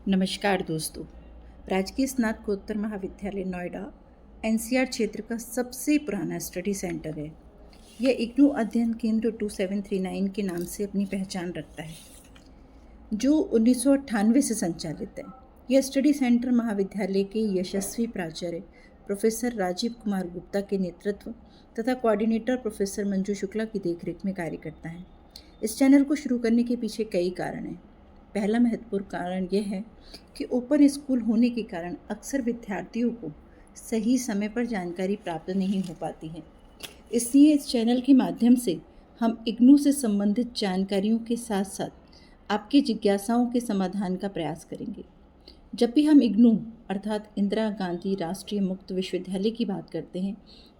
नमस्कार दोस्तों। राजकीय स्नातकोत्तर महाविद्यालय नोएडा एनसीआर क्षेत्र का सबसे पुराना स्टडी सेंटर है। यह इग्नू अध्ययन केंद्र 2739 के नाम से अपनी पहचान रखता है, जो 1998 से संचालित है। यह स्टडी सेंटर महाविद्यालय के यशस्वी प्राचार्य प्रोफेसर राजीव कुमार गुप्ता के नेतृत्व तथा कोऑर्डिनेटर प्रोफेसर मंजू शुक्ला की देखरेख में कार्य करता है। इस चैनल को शुरू करने के पीछे कई कारण हैं। पहला महत्वपूर्ण कारण यह है कि ओपन स्कूल होने के कारण अक्सर विद्यार्थियों को सही समय पर जानकारी प्राप्त नहीं हो पाती है। इसलिए इस चैनल के माध्यम से हम इग्नू से संबंधित जानकारियों के साथ साथ आपकी जिज्ञासाओं के समाधान का प्रयास करेंगे। जब भी हम इग्नू अर्थात इंदिरा गांधी राष्ट्रीय मुक्त विश्वविद्यालय की बात करते हैं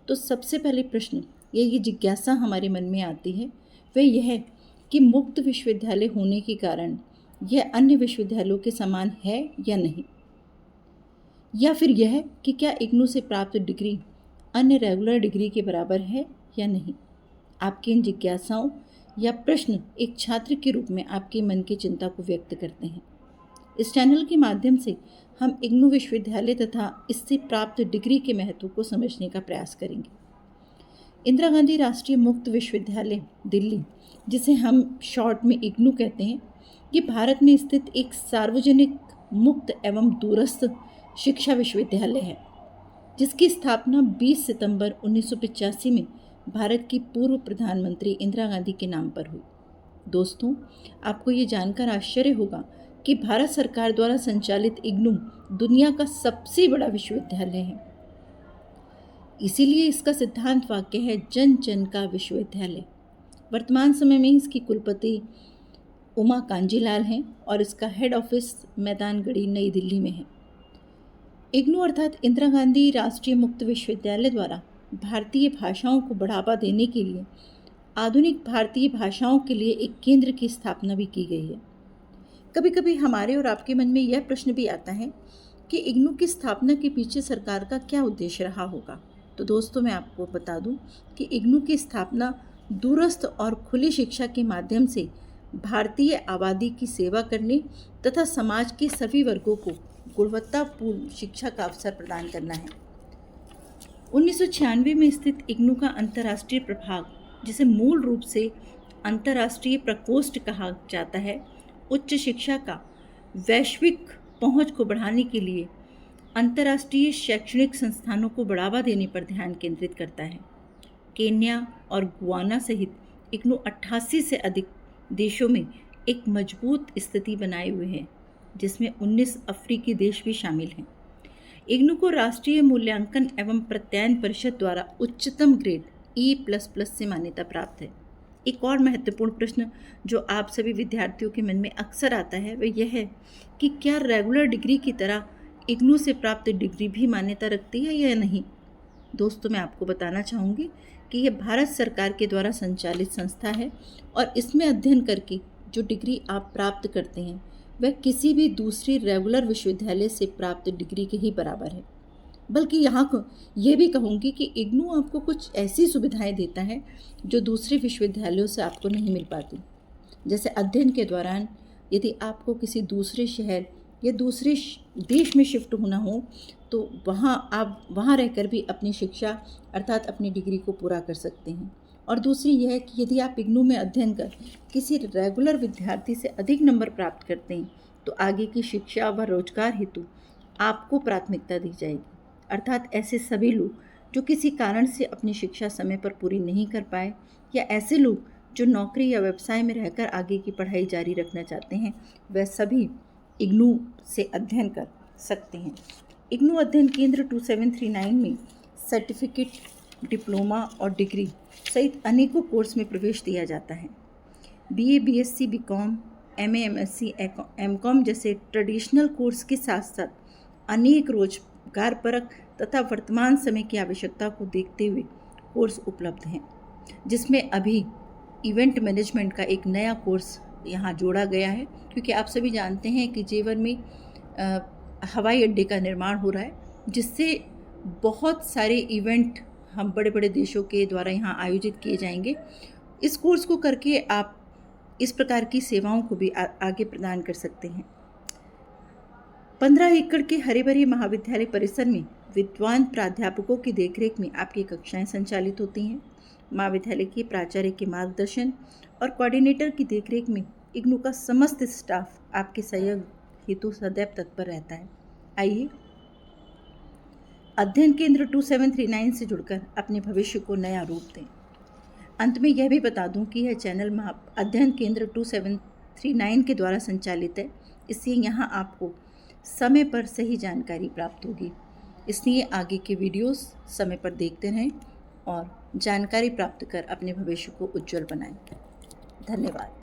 तो सबसे पहले प्रश्न ये जिज्ञासा हमारे मन में आती है, वह यह है कि मुक्त विश्वविद्यालय होने के कारण यह अन्य विश्वविद्यालयों के समान है या नहीं, या फिर यह कि क्या इग्नू से प्राप्त डिग्री अन्य रेगुलर डिग्री के बराबर है या नहीं। आपकी इन जिज्ञासाओं या प्रश्न एक छात्र के रूप में आपके मन की चिंता को व्यक्त करते हैं। इस चैनल के माध्यम से हम इग्नू विश्वविद्यालय तथा इससे प्राप्त डिग्री के महत्व को समझने का प्रयास करेंगे। इंदिरा गांधी राष्ट्रीय मुक्त विश्वविद्यालय दिल्ली, जिसे हम शॉर्ट में इग्नू कहते हैं, ये भारत में स्थित एक सार्वजनिक मुक्त एवं दूरस्थ शिक्षा विश्वविद्यालय है, जिसकी स्थापना 20 सितंबर 1985 में भारत की पूर्व प्रधानमंत्री इंदिरा गांधी के नाम पर हुई। दोस्तों, आपको ये जानकर आश्चर्य होगा कि भारत सरकार द्वारा संचालित इग्नू दुनिया का सबसे बड़ा विश्वविद्यालय है। इसीलिए इसका सिद्धांत वाक्य है जन जन का विश्वविद्यालय। वर्तमान समय में इसकी कुलपति उमा कांजीलाल हैं और इसका हेड ऑफिस मैदानगढ़ी नई दिल्ली में है। इग्नू अर्थात इंदिरा गांधी राष्ट्रीय मुक्त विश्वविद्यालय द्वारा भारतीय भाषाओं को बढ़ावा देने के लिए आधुनिक भारतीय भाषाओं के लिए एक केंद्र की स्थापना भी की गई है। कभी कभी हमारे और आपके मन में यह प्रश्न भी आता है कि इग्नू की स्थापना के पीछे सरकार का क्या उद्देश्य रहा होगा। तो दोस्तों, मैं आपको बता दूं कि इग्नू की स्थापना दूरस्थ और खुली शिक्षा के माध्यम से भारतीय आबादी की सेवा करने तथा समाज के सभी वर्गों को गुणवत्तापूर्ण शिक्षा का अवसर प्रदान करना है। 1996 में स्थित इग्नू का अंतर्राष्ट्रीय प्रभाग, जिसे मूल रूप से अंतर्राष्ट्रीय प्रकोष्ठ कहा जाता है, उच्च शिक्षा का वैश्विक पहुंच को बढ़ाने के लिए अंतर्राष्ट्रीय शैक्षणिक संस्थानों को बढ़ावा देने पर ध्यान केंद्रित करता है। केन्या और गुआना सहित इग्नू 88 से अधिक देशों में एक मजबूत स्थिति बनाए हुए है, जिसमें 19 अफ्रीकी देश भी शामिल हैं। इग्नू को राष्ट्रीय मूल्यांकन एवं प्रत्यायन परिषद द्वारा उच्चतम ग्रेड E++ से मान्यता प्राप्त है। एक और महत्वपूर्ण प्रश्न जो आप सभी विद्यार्थियों के मन में अक्सर आता है वह यह है कि क्या रेगुलर डिग्री की तरह इग्नू से प्राप्त डिग्री भी मान्यता रखती है या नहीं। दोस्तों, मैं आपको बताना चाहूँगी कि यह भारत सरकार के द्वारा संचालित संस्था है और इसमें अध्ययन करके जो डिग्री आप प्राप्त करते हैं वह किसी भी दूसरी रेगुलर विश्वविद्यालय से प्राप्त डिग्री के ही बराबर है। बल्कि यहाँ को ये भी कहूँगी कि इग्नू आपको कुछ ऐसी सुविधाएं देता है जो दूसरे विश्वविद्यालयों से आपको नहीं मिल पाती। जैसे अध्ययन के दौरान यदि आपको किसी दूसरे शहर या दूसरे देश में शिफ्ट होना हो तो आप वहाँ रहकर भी अपनी शिक्षा अर्थात अपनी डिग्री को पूरा कर सकते हैं। और दूसरी यह है कि यदि आप इग्नू में अध्ययन कर किसी रेगुलर विद्यार्थी से अधिक नंबर प्राप्त करते हैं तो आगे की शिक्षा व रोजगार हेतु आपको प्राथमिकता दी जाएगी। अर्थात ऐसे सभी लोग जो किसी कारण से अपनी शिक्षा समय पर पूरी नहीं कर पाए या ऐसे लोग जो नौकरी या व्यवसाय में रहकर आगे की पढ़ाई जारी रखना चाहते हैं, वह सभी इग्नू से अध्ययन कर सकते हैं। इग्नू अध्ययन केंद्र 2739 में सर्टिफिकेट, डिप्लोमा और डिग्री सहित अनेकों कोर्स में प्रवेश दिया जाता है। BA, BSc, BCom, MA, MSc, MCom जैसे ट्रेडिशनल कोर्स के साथ साथ अनेक रोजगारपरक तथा वर्तमान समय की आवश्यकता को देखते हुए कोर्स उपलब्ध हैं, जिसमें अभी इवेंट मैनेजमेंट का एक नया कोर्स यहाँ जोड़ा गया है, क्योंकि आप सभी जानते हैं कि जेवर में हवाई अड्डे का निर्माण हो रहा है, जिससे बहुत सारे इवेंट हम बड़े बड़े देशों के द्वारा यहाँ आयोजित किए जाएंगे। इस कोर्स को करके आप इस प्रकार की सेवाओं को भी आगे प्रदान कर सकते हैं। 15 एकड़ के हरे भरे महाविद्यालय परिसर में विद्वान प्राध्यापकों की देखरेख में आपकी कक्षाएं संचालित होती हैं। महाविद्यालय के प्राचार्य के मार्गदर्शन और कोऑर्डिनेटर की देखरेख में इग्नू का समस्त स्टाफ आपके सहयोग हेतु सदैव तत्पर रहता है। आइए अध्ययन केंद्र 2739 से जुड़कर अपने भविष्य को नया रूप दें। अंत में यह भी बता दूं कि यह चैनल अध्ययन केंद्र 2739 के द्वारा संचालित है, इसलिए यहाँ आपको समय पर सही जानकारी प्राप्त होगी। इसलिए आगे के वीडियोस समय पर देखते रहें और जानकारी प्राप्त कर अपने भविष्य को उज्जवल बनाएं। धन्यवाद।